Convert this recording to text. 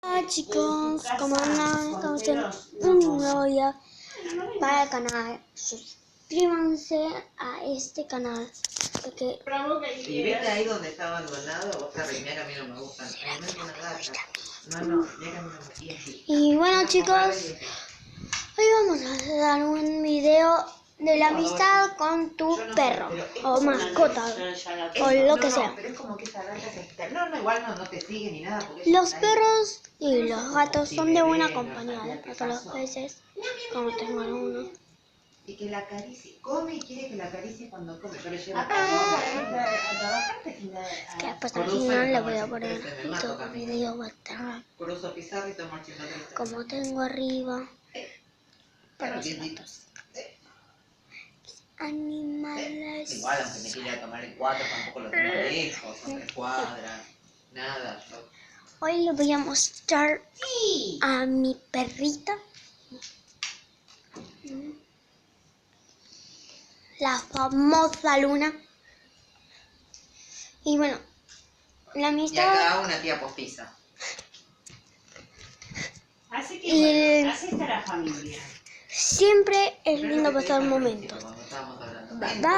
Hola chicos, ¿cómo andan? Estamos en un nuevo día para el canal. Suscríbanse a este canal. Porque Y vete ahí donde está abandonado, vos sabés, mira que a mí no me gustan. No, mira que a mí no me gustan. Y bueno chicos, hoy vamos a dar un video de la amistad con tu perro o mascota o lo que sea. Pero es como que esa gata se... No, igual no te sigue ni nada. Los perros y los gatos son de buena compañía, tanto los peces como tengo algunos. Y que la acaricie, come y quiere que la acaricie cuando come. Yo le llevo Es que después al final le voy a poner y todo el video va a estar Cruzo pizarra y tomar chimbote. como tengo arriba para los gatos. Animales. Igual, aunque me quiera tomar el 4, tampoco lo tengo lejos, son 3 cuadras, nada. Hoy le voy a mostrar a mi perrita la famosa Luna. Y bueno, la amistad. Y acá una tía postiza. Así que así está la familia. Siempre es lindo pasar momentos. Bye bye.